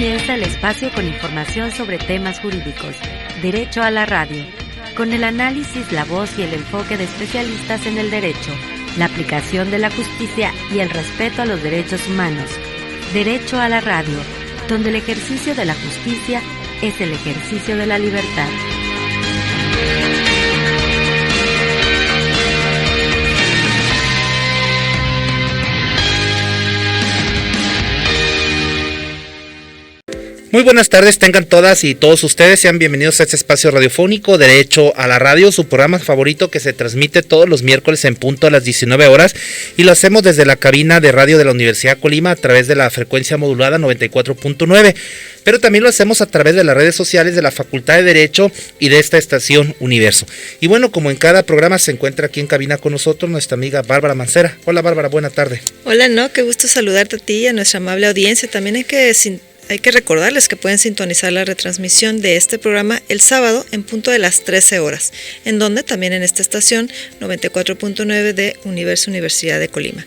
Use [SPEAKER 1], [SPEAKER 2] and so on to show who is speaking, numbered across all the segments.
[SPEAKER 1] comienza el espacio con información sobre temas jurídicos. Derecho a la radio. Con el análisis, la voz y el enfoque de especialistas en el derecho, la aplicación de la justicia y el respeto a los derechos humanos. Derecho a la radio, donde el ejercicio de la justicia es el ejercicio de la libertad.
[SPEAKER 2] Muy buenas tardes, tengan todas y todos ustedes, sean bienvenidos a este espacio radiofónico Derecho a la Radio, su programa favorito que se transmite todos los miércoles en punto a las 19 horas y lo hacemos desde la cabina de radio de la Universidad de Colima a través de la frecuencia modulada 94.9, pero también lo hacemos a través de las redes sociales de la Facultad de Derecho y de esta estación Universo. Y bueno, como en cada programa se encuentra aquí en cabina con nosotros nuestra amiga Bárbara Mancera. Hola Bárbara, buena tarde.
[SPEAKER 3] Hola, no, qué gusto saludarte a ti y a nuestra amable audiencia. También hay que recordarles que pueden sintonizar la retransmisión de este programa el sábado en punto de las 13 horas, en donde también en esta estación 94.9 de Universo Universidad de Colima.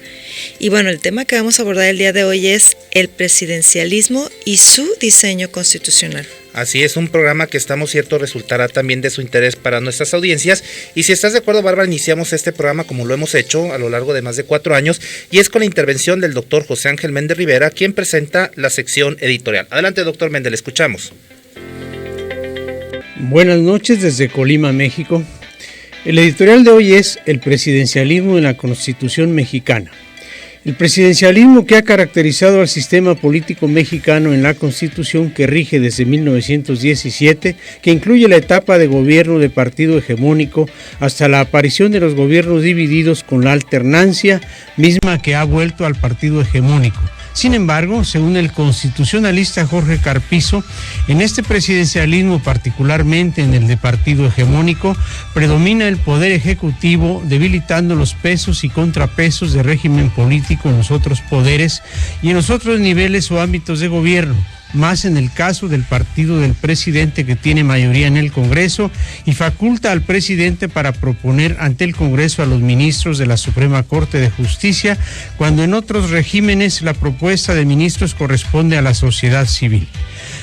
[SPEAKER 3] Y bueno, el tema que vamos a abordar el día de hoy es el presidencialismo y su diseño constitucional.
[SPEAKER 2] Así es, un programa que estamos cierto resultará también de su interés para nuestras audiencias. Y si estás de acuerdo, Bárbara, iniciamos este programa como lo hemos hecho a lo largo de más de 4 años, y es con la intervención del doctor José Ángel Méndez Rivera, quien presenta la sección editorial. Adelante, doctor Méndez, le escuchamos.
[SPEAKER 4] Buenas noches desde Colima, México. El editorial de hoy es el presidencialismo en la Constitución mexicana. El presidencialismo que ha caracterizado al sistema político mexicano en la Constitución que rige desde 1917, que incluye la etapa de gobierno de partido hegemónico hasta la aparición de los gobiernos divididos con la alternancia misma que ha vuelto al partido hegemónico. Sin embargo, según el constitucionalista Jorge Carpizo, en este presidencialismo, particularmente en el de partido hegemónico, predomina el poder ejecutivo, debilitando los pesos y contrapesos de régimen político en los otros poderes y en los otros niveles o ámbitos de gobierno, más en el caso del partido del presidente, que tiene mayoría en el Congreso y faculta al presidente para proponer ante el Congreso a los ministros de la Suprema Corte de Justicia, cuando en otros regímenes la propuesta de ministros corresponde a la sociedad civil.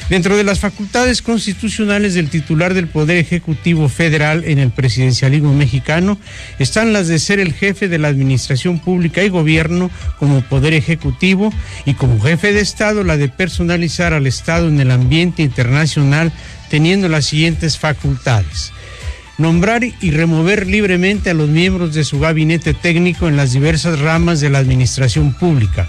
[SPEAKER 4] Dentro de las facultades constitucionales del titular del Poder Ejecutivo Federal en el presidencialismo mexicano están las de ser el jefe de la administración pública y gobierno como Poder Ejecutivo, y como jefe de Estado la de personalizar al Estado en el ambiente internacional, teniendo las siguientes facultades: nombrar y remover libremente a los miembros de su gabinete técnico en las diversas ramas de la administración pública,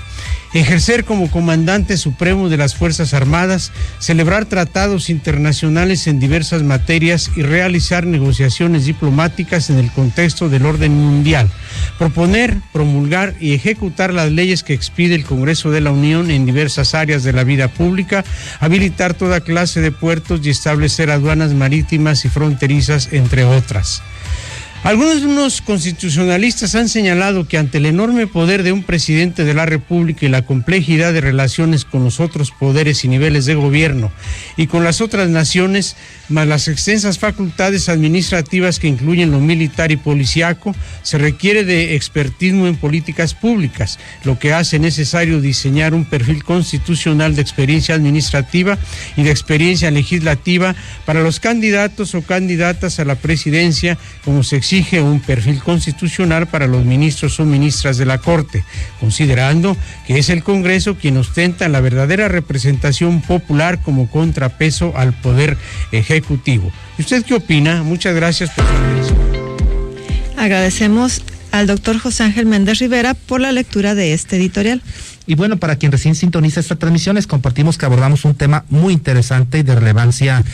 [SPEAKER 4] ejercer como comandante supremo de las Fuerzas Armadas, celebrar tratados internacionales en diversas materias y realizar negociaciones diplomáticas en el contexto del orden mundial, proponer, promulgar y ejecutar las leyes que expide el Congreso de la Unión en diversas áreas de la vida pública, habilitar toda clase de puertos y establecer aduanas marítimas y fronterizas, entre otras. Algunos constitucionalistas han señalado que ante el enorme poder de un presidente de la República y la complejidad de relaciones con los otros poderes y niveles de gobierno y con las otras naciones, más las extensas facultades administrativas que incluyen lo militar y policíaco, se requiere de expertismo en políticas públicas, lo que hace necesario diseñar un perfil constitucional de experiencia administrativa y de experiencia legislativa para los candidatos o candidatas a la presidencia, como se exige un perfil constitucional para los ministros o ministras de la Corte, considerando que es el Congreso quien ostenta la verdadera representación popular como contrapeso al Poder Ejecutivo. ¿Y usted qué opina? Muchas gracias por su atención.
[SPEAKER 3] Agradecemos al doctor José Ángel Méndez Rivera por la lectura de este editorial.
[SPEAKER 2] Y bueno, para quien recién sintoniza esta transmisión, les compartimos que abordamos un tema muy interesante y de relevancia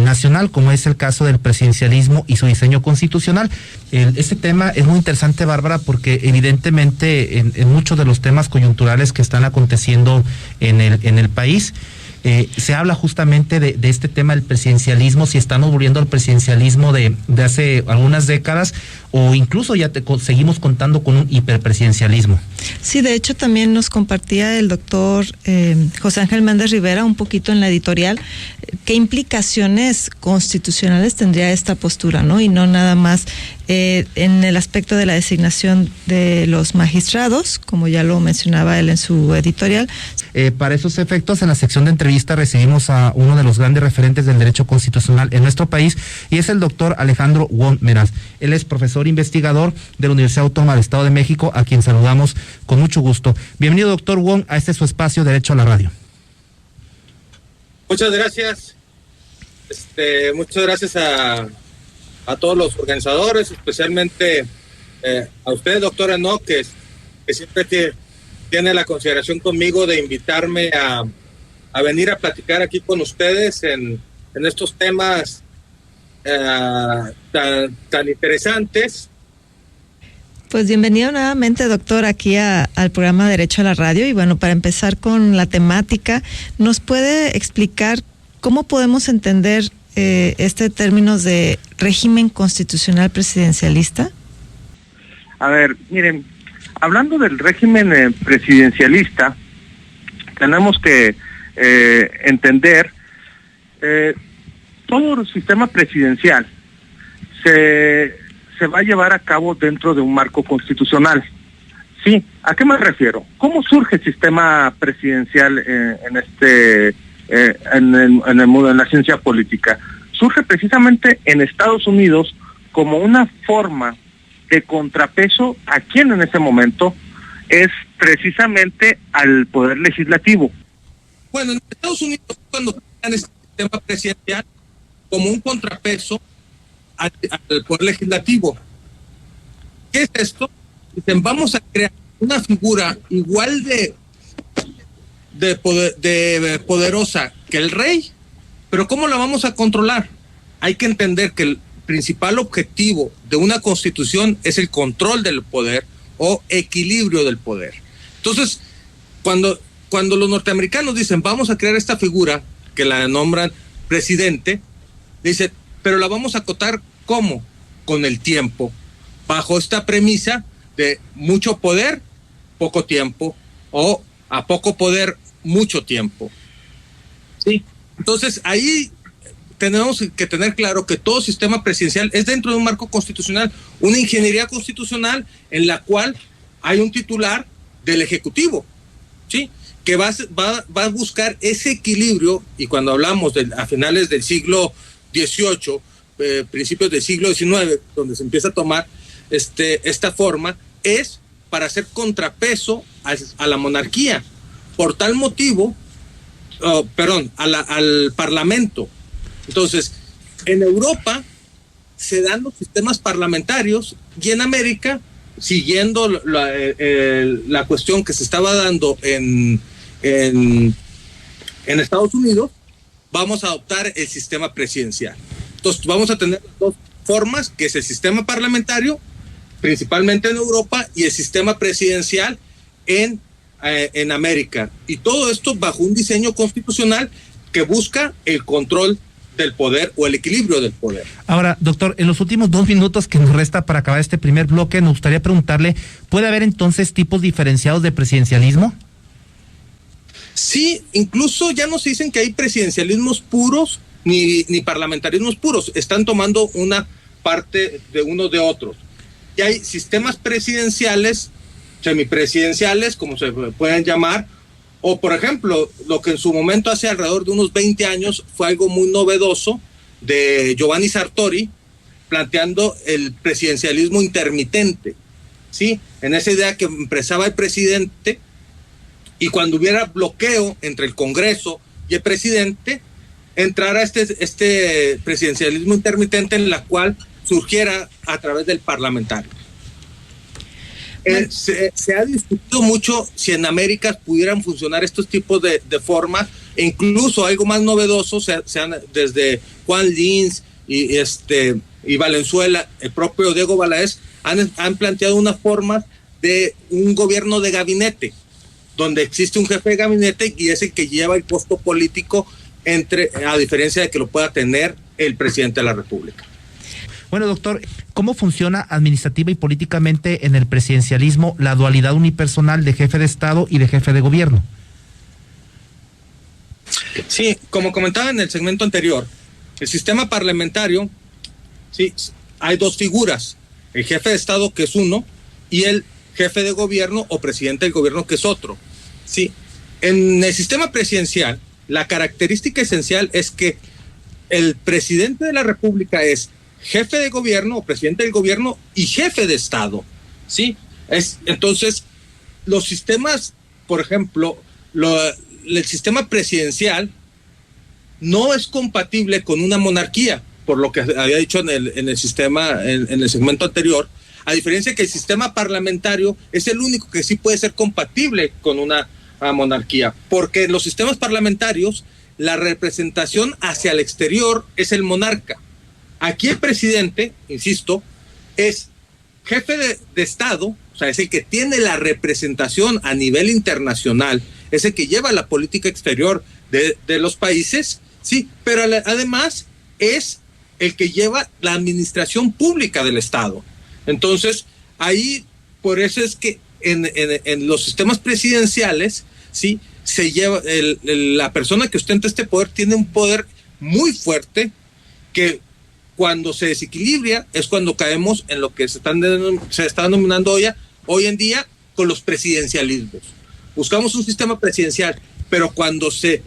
[SPEAKER 2] nacional, como es el caso del presidencialismo y su diseño constitucional. Este tema es muy interesante, Bárbara, porque evidentemente en muchos de los temas coyunturales que están aconteciendo en el país, se habla justamente de este tema del presidencialismo, si estamos volviendo al presidencialismo de hace algunas décadas o incluso ya seguimos contando con un hiperpresidencialismo.
[SPEAKER 3] Sí, de hecho también nos compartía el doctor José Ángel Méndez Rivera un poquito en la editorial qué implicaciones constitucionales tendría esta postura, ¿no? Y no nada más en el aspecto de la designación de los magistrados, como ya lo mencionaba él en su editorial.
[SPEAKER 2] Para esos efectos, en la sección de entrevista recibimos a uno de los grandes referentes del derecho constitucional en nuestro país, y es el doctor Alejandro Wong Meraz. Él es profesor investigador de la Universidad Autónoma del Estado de México, a quien saludamos con mucho gusto. Bienvenido, doctor Wong, a este su espacio Derecho a la Radio.
[SPEAKER 5] Muchas gracias. Muchas gracias a todos los organizadores, especialmente a usted, doctora No, que siempre tiene la consideración conmigo de invitarme a venir a platicar aquí con ustedes en estos temas tan interesantes.
[SPEAKER 3] Pues bienvenido nuevamente, doctor, aquí al programa Derecho a la Radio. Y bueno, para empezar con la temática, ¿nos puede explicar cómo podemos entender términos de régimen constitucional presidencialista?
[SPEAKER 6] A ver, miren, hablando del régimen presidencialista, tenemos que entender todo el sistema presidencial se va a llevar a cabo dentro de un marco constitucional. Sí, ¿a qué me refiero? ¿Cómo surge el sistema presidencial en la ciencia política? Surge precisamente en Estados Unidos como una forma de contrapeso a quien en ese momento es precisamente al poder legislativo.
[SPEAKER 5] Bueno, en Estados Unidos, cuando crean este sistema presidencial como un contrapeso al poder legislativo. ¿Qué es esto? Dicen, vamos a crear una figura igual de poderosa que el rey, pero ¿cómo la vamos a controlar? Hay que entender que el principal objetivo de una constitución es el control del poder o equilibrio del poder. Entonces, cuando los norteamericanos dicen, vamos a crear esta figura, que la nombran presidente, dice, pero la vamos a acotar ¿cómo? Con el tiempo, bajo esta premisa de mucho poder, poco tiempo, o a poco poder, mucho tiempo. Sí. Entonces, ahí tenemos que tener claro que todo sistema presidencial es dentro de un marco constitucional, una ingeniería constitucional en la cual hay un titular del Ejecutivo, ¿sí? Que va a buscar ese equilibrio, y cuando hablamos a finales del siglo XVIII, principios del siglo XIX, donde se empieza a tomar esta forma, es para hacer contrapeso a la monarquía. Por tal motivo, al Parlamento. Entonces, en Europa se dan los sistemas parlamentarios, y en América, siguiendo la cuestión que se estaba dando en Estados Unidos, vamos a adoptar el sistema presidencial. Entonces, vamos a tener dos formas, que es el sistema parlamentario, principalmente en Europa, y el sistema presidencial en América. Y todo esto bajo un diseño constitucional que busca el control del poder o el equilibrio del poder.
[SPEAKER 2] Ahora, doctor, en los últimos 2 minutos que nos resta para acabar este primer bloque, nos gustaría preguntarle, ¿puede haber entonces tipos diferenciados de presidencialismo?
[SPEAKER 5] Sí, incluso ya no se dicen que hay presidencialismos puros ni parlamentarismos puros, están tomando una parte de unos de otros. Y hay sistemas presidenciales, semipresidenciales, como se pueden llamar, o por ejemplo, lo que en su momento hace alrededor de unos 20 años fue algo muy novedoso de Giovanni Sartori, planteando el presidencialismo intermitente, ¿sí? En esa idea que empresaba el presidente, y cuando hubiera bloqueo entre el Congreso y el presidente, entrara este presidencialismo intermitente, en la cual surgiera a través del parlamentario. Se ha discutido mucho si en América pudieran funcionar estos tipos de formas, e incluso algo más novedoso, desde Juan Lins y Valenzuela, el propio Diego Balaez, han planteado una forma de un gobierno de gabinete, donde existe un jefe de gabinete y es el que lleva el costo político, a diferencia de que lo pueda tener el presidente de la República.
[SPEAKER 2] Bueno, doctor, ¿cómo funciona administrativa y políticamente en el presidencialismo la dualidad unipersonal de jefe de Estado y de jefe de gobierno?
[SPEAKER 5] Sí, como comentaba en el segmento anterior, el sistema parlamentario, sí, hay dos figuras, el jefe de Estado, que es uno, y el jefe de gobierno o presidente del gobierno, que es otro. Sí, En el sistema presidencial, la característica esencial es que el presidente de la República es jefe de gobierno o presidente del gobierno y jefe de Estado, ¿sí? Entonces, los sistemas, por ejemplo, el sistema presidencial no es compatible con una monarquía, por lo que había dicho en el segmento anterior, a diferencia que el sistema parlamentario es el único que sí puede ser compatible con una monarquía, porque en los sistemas parlamentarios la representación hacia el exterior es el monarca. Aquí el presidente, insisto, es jefe de Estado, o sea, es el que tiene la representación a nivel internacional, es el que lleva la política exterior de los países, sí, pero además es el que lleva la administración pública del Estado. Entonces, ahí, por eso es que en los sistemas presidenciales, sí, se lleva la persona que ostenta este poder tiene un poder muy fuerte que cuando se desequilibra es cuando caemos en lo que se está denominando hoy en día con los presidencialismos. Buscamos un sistema presidencial, pero cuando se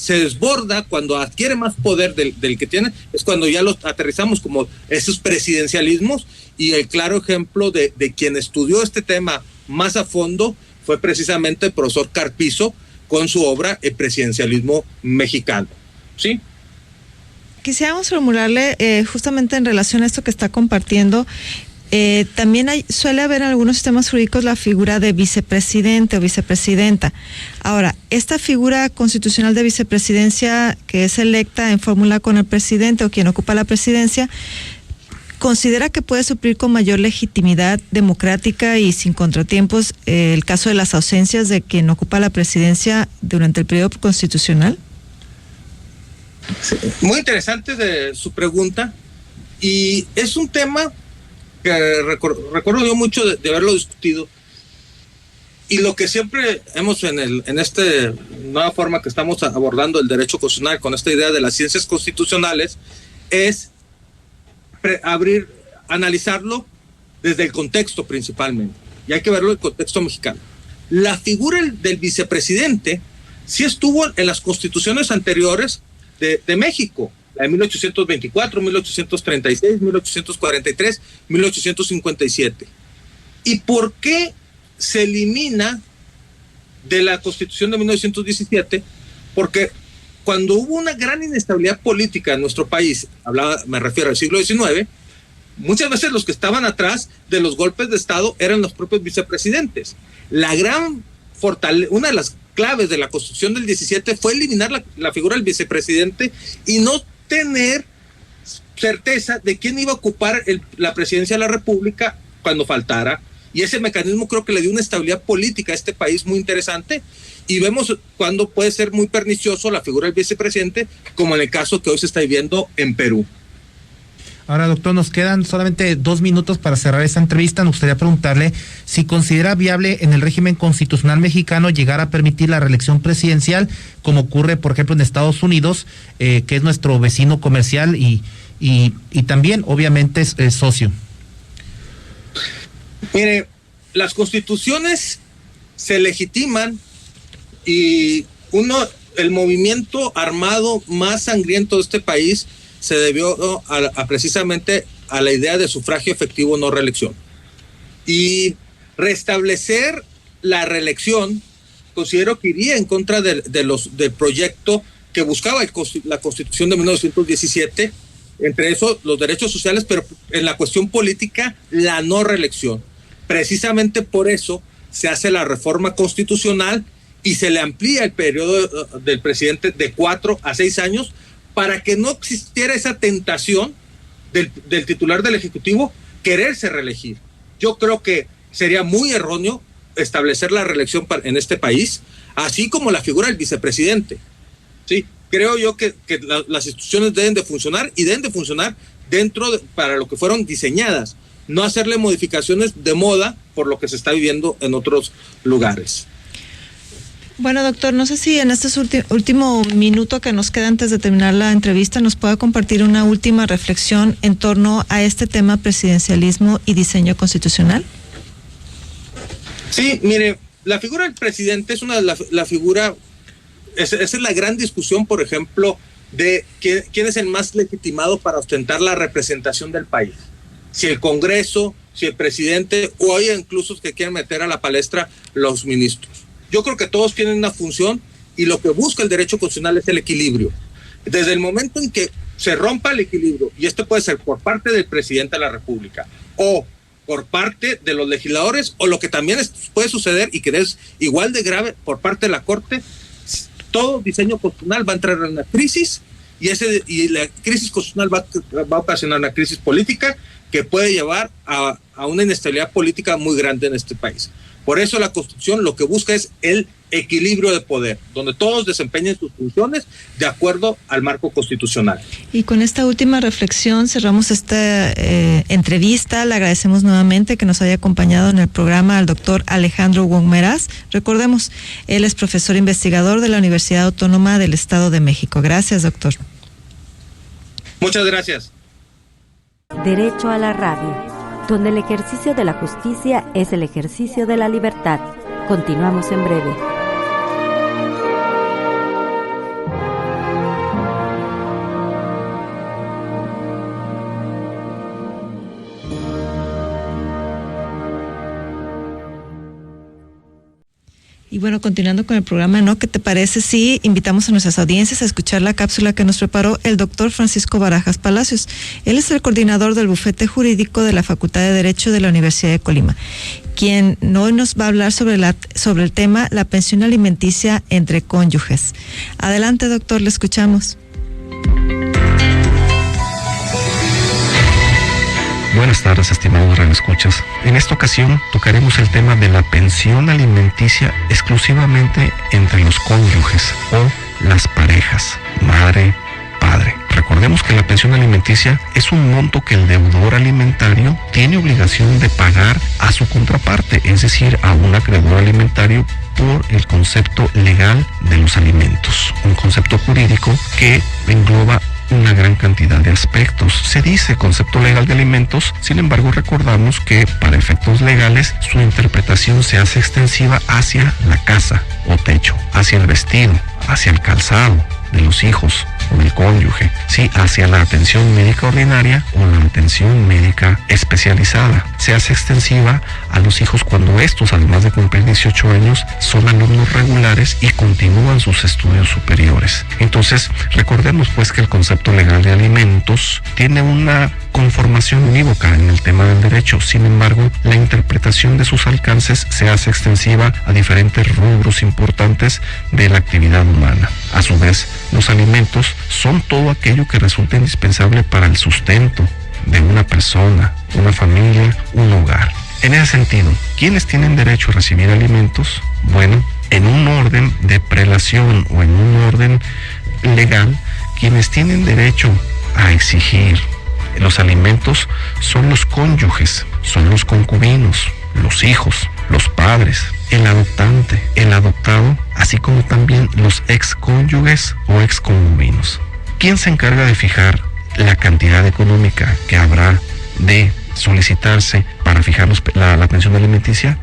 [SPEAKER 5] desborda, cuando adquiere más poder del que tiene, es cuando ya los aterrizamos como esos presidencialismos, y el claro ejemplo de quien estudió este tema más a fondo fue precisamente el profesor Carpizo con su obra El presidencialismo mexicano, ¿sí?
[SPEAKER 3] Quisiéramos formularle justamente en relación a esto que está compartiendo. También suele haber en algunos sistemas jurídicos la figura de vicepresidente o vicepresidenta. Ahora, esta figura constitucional de vicepresidencia que es electa en fórmula con el presidente o quien ocupa la presidencia, ¿considera que puede suplir con mayor legitimidad democrática y sin contratiempos el caso de las ausencias de quien ocupa la presidencia durante el periodo constitucional?
[SPEAKER 5] Sí, muy interesante de su pregunta, y es un tema que recuerdo yo mucho de haberlo discutido, y lo que siempre hemos en esta nueva forma que estamos abordando el derecho constitucional con esta idea de las ciencias constitucionales es analizarlo desde el contexto principalmente, y hay que verlo en el contexto mexicano. La figura del vicepresidente sí estuvo en las constituciones anteriores de México, la de 1824, 1836, 1843, 1857. ¿Y por qué se elimina de la Constitución de 1917? Porque cuando hubo una gran inestabilidad política en nuestro país, me refiero al siglo XIX, muchas veces los que estaban atrás de los golpes de Estado eran los propios vicepresidentes. Una de las claves de la Constitución del 17 fue eliminar la figura del vicepresidente y no tener certeza de quién iba a ocupar la presidencia de la República cuando faltara, y ese mecanismo creo que le dio una estabilidad política a este país muy interesante, y vemos cuando puede ser muy pernicioso la figura del vicepresidente, como en el caso que hoy se está viviendo en Perú.
[SPEAKER 2] Ahora, doctor, nos quedan solamente 2 minutos para cerrar esta entrevista. Nos gustaría preguntarle si considera viable en el régimen constitucional mexicano llegar a permitir la reelección presidencial, como ocurre, por ejemplo, en Estados Unidos, que es nuestro vecino comercial y también, obviamente, es socio.
[SPEAKER 5] Mire, las constituciones se legitiman y el movimiento armado más sangriento de este país se debió precisamente a la idea de sufragio efectivo, no reelección. Y restablecer la reelección considero que iría en contra del proyecto que buscaba la Constitución de 1917, entre eso los derechos sociales, pero en la cuestión política la no reelección. Precisamente por eso se hace la reforma constitucional y se le amplía el periodo del presidente de 4 a 6 años, para que no existiera esa tentación del titular del Ejecutivo quererse reelegir. Yo creo que sería muy erróneo establecer la reelección en este país, así como la figura del vicepresidente. Sí, creo yo que las instituciones deben de funcionar y deben de funcionar para lo que fueron diseñadas, no hacerle modificaciones de moda por lo que se está viviendo en otros lugares.
[SPEAKER 3] Bueno, doctor, no sé si en este último minuto que nos queda antes de terminar la entrevista nos pueda compartir una última reflexión en torno a este tema presidencialismo y diseño constitucional.
[SPEAKER 5] Sí, mire, la figura del presidente es la figura, esa es la gran discusión, por ejemplo, de quién es el más legitimado para ostentar la representación del país. Si el Congreso, si el presidente, o hay incluso que quieren meter a la palestra los ministros. Yo creo que todos tienen una función y lo que busca el derecho constitucional es el equilibrio. Desde el momento en que se rompa el equilibrio, y esto puede ser por parte del presidente de la República o por parte de los legisladores, o lo que también puede suceder y que es igual de grave por parte de la Corte, todo diseño constitucional va a entrar en una crisis y la crisis constitucional va a ocasionar una crisis política que puede llevar a una inestabilidad política muy grande en este país. Por eso la Constitución lo que busca es el equilibrio de poder, donde todos desempeñen sus funciones de acuerdo al marco constitucional.
[SPEAKER 3] Y con esta última reflexión cerramos esta entrevista. Le agradecemos nuevamente que nos haya acompañado en el programa al doctor Alejandro Wong Meraz. Recordemos, él es profesor investigador de la Universidad Autónoma del Estado de México. Gracias, doctor.
[SPEAKER 5] Muchas gracias.
[SPEAKER 1] Derecho a la radio, donde el ejercicio de la justicia es el ejercicio de la libertad. Continuamos en breve.
[SPEAKER 3] Y bueno, continuando con el programa, ¿no? ¿Qué te parece si invitamos a nuestras audiencias a escuchar la cápsula que nos preparó el doctor Francisco Barajas Palacios? Él es el coordinador del bufete jurídico de la Facultad de Derecho de la Universidad de Colima, quien hoy nos va a hablar sobre el tema la pensión alimenticia entre cónyuges. Adelante, doctor, le escuchamos.
[SPEAKER 7] Buenas tardes, estimados radioescuchas. En esta ocasión tocaremos el tema de la pensión alimenticia exclusivamente entre los cónyuges o las parejas, madre, padre. Recordemos que la pensión alimenticia es un monto que el deudor alimentario tiene obligación de pagar a su contraparte, es decir, a un acreedor alimentario, por el concepto legal de los alimentos, un concepto jurídico que engloba una gran cantidad de aspectos. Se dice concepto legal de alimentos, sin embargo recordamos que para efectos legales su interpretación se hace extensiva hacia la casa o techo, hacia el vestido, hacia el calzado de los hijos o del cónyuge, sí, hacia la atención médica ordinaria o la atención médica especializada. Se hace extensiva a los hijos cuando estos, además de cumplir 18 años, son alumnos regulares y continúan sus estudios superiores. Entonces, recordemos pues que el concepto legal de alimentos tiene una conformación unívoca en el tema del derecho. Sin embargo, la interpretación de sus alcances se hace extensiva a diferentes rubros importantes de la actividad humana. A su vez, los alimentos son todo aquello que resulta indispensable para el sustento de una persona, una familia, un hogar. En ese sentido, ¿quiénes tienen derecho a recibir alimentos? Bueno, en un orden de prelación o en un orden legal, quienes tienen derecho a exigir los alimentos son los cónyuges, son los concubinos, los hijos, los padres, el adoptante, el adoptado, así como también los excónyuges o exconcubinos. ¿Quién se encarga de fijar la cantidad económica que habrá de solicitarse para fijar la pensión alimenticia?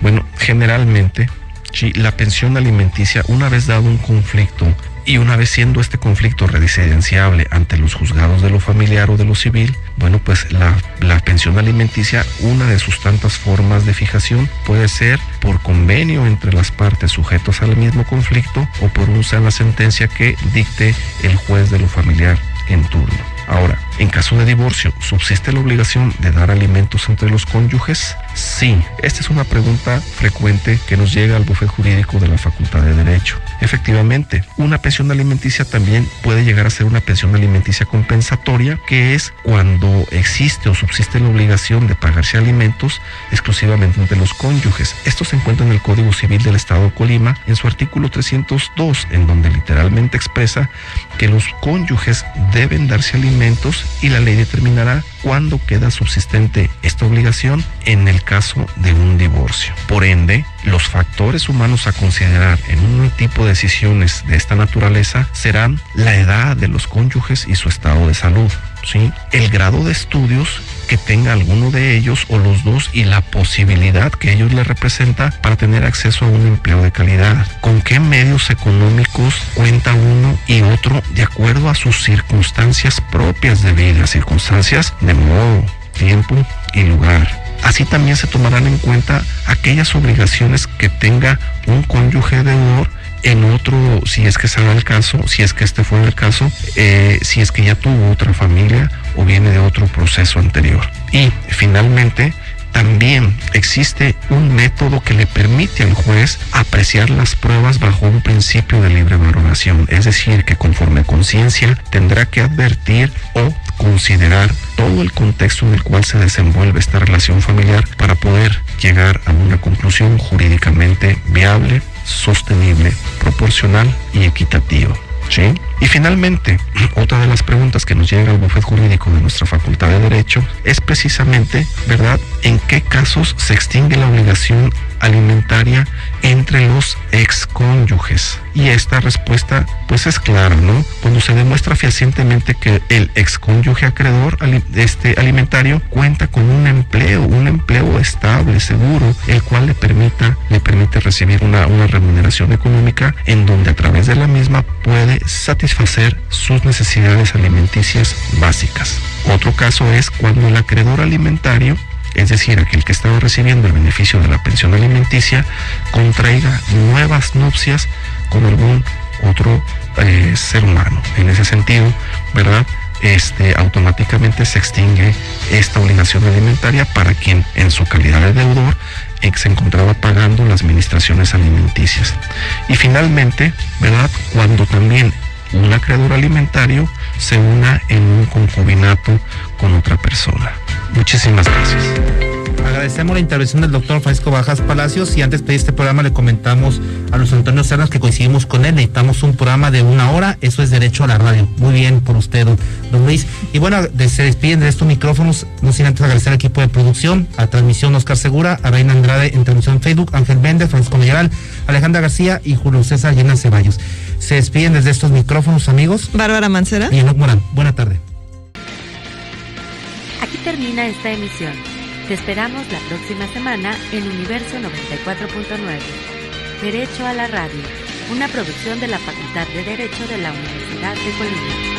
[SPEAKER 7] Bueno, generalmente, sí, la pensión alimenticia, una vez dado un conflicto y una vez siendo este conflicto residenciable ante los juzgados de lo familiar o de lo civil, bueno, pues la pensión alimenticia, una de sus tantas formas de fijación puede ser por convenio entre las partes sujetos al mismo conflicto o por una sentencia que dicte el juez de lo familiar en turno. Ahora, en caso de divorcio, ¿subsiste la obligación de dar alimentos entre los cónyuges? Sí, esta es una pregunta frecuente que nos llega al bufete jurídico de la Facultad de Derecho. Efectivamente, una pensión alimenticia también puede llegar a ser una pensión alimenticia compensatoria, que es cuando existe o subsiste la obligación de pagarse alimentos exclusivamente entre los cónyuges. Esto se encuentra en el Código Civil del Estado de Colima, en su artículo 302, en donde literalmente expresa que los cónyuges deben darse alimentos y la ley determinará cuándo queda subsistente esta obligación en el caso de un divorcio. Por ende, los factores humanos a considerar en un tipo de decisiones de esta naturaleza serán la edad de los cónyuges y su estado de salud, ¿sí? El grado de estudios que tenga alguno de ellos o los dos y la posibilidad que ellos le representa para tener acceso a un empleo de calidad. ¿Con qué medios económicos cuenta uno y otro de acuerdo a sus circunstancias propias de vida, circunstancias de modo, tiempo y lugar? Así también se tomarán en cuenta aquellas obligaciones que tenga un cónyuge deudor en otro, si es que se da el caso, si es que este fue el caso, si es que ya tuvo otra familia o viene de otro proceso anterior. Y finalmente, también existe un método que le permite al juez apreciar las pruebas bajo un principio de libre valoración, es decir, que conforme conciencia tendrá que advertir o considerar todo el contexto en el cual se desenvuelve esta relación familiar para poder llegar a una conclusión jurídicamente viable, sostenible, proporcional y equitativa. ¿Sí? Y finalmente, otra de las preguntas que nos llega al bufete jurídico de nuestra Facultad de Derecho es precisamente, ¿verdad?, ¿en qué casos se extingue la obligación alimentaria entre los excónyuges? Y esta respuesta pues es clara, ¿no? Cuando se demuestra fehacientemente que el excónyuge acreedor alimentario cuenta con un empleo estable, seguro, el cual le permite recibir una remuneración económica en donde a través de la misma puede satisfacer sus necesidades alimenticias básicas. Otro caso es cuando el acreedor alimentario, es decir, aquel que estaba recibiendo el beneficio de la pensión alimenticia, contraiga nuevas nupcias con algún otro ser humano. En ese sentido, ¿verdad?, automáticamente se extingue esta obligación alimentaria para quien en su calidad de deudor se encontraba pagando las administraciones alimenticias. Y finalmente, ¿verdad?, cuando también un acreedor alimentario se una en un concubinato con otra persona. Muchísimas gracias.
[SPEAKER 2] Agradecemos la intervención del doctor Francisco Barajas Palacios, y antes de este programa le comentamos a Luis Antonio Cernas que coincidimos con él, necesitamos un programa de 1 hora, eso es Derecho a la Radio. Muy bien por usted, don Luis. Y bueno, se despiden de estos micrófonos, no sin antes agradecer al equipo de producción, a transmisión Oscar Segura, a Reina Andrade en transmisión Facebook, Ángel Méndez, Francisco Melleral, Alejandra García y Julio César Llena Ceballos. Se despiden desde estos micrófonos, amigos,
[SPEAKER 3] Bárbara Mancera
[SPEAKER 2] y Enoc Morán. Buena tarde.
[SPEAKER 1] Aquí termina esta emisión. Te esperamos la próxima semana en Universo 94.9. Derecho a la Radio, una producción de la Facultad de Derecho de la Universidad de Colima.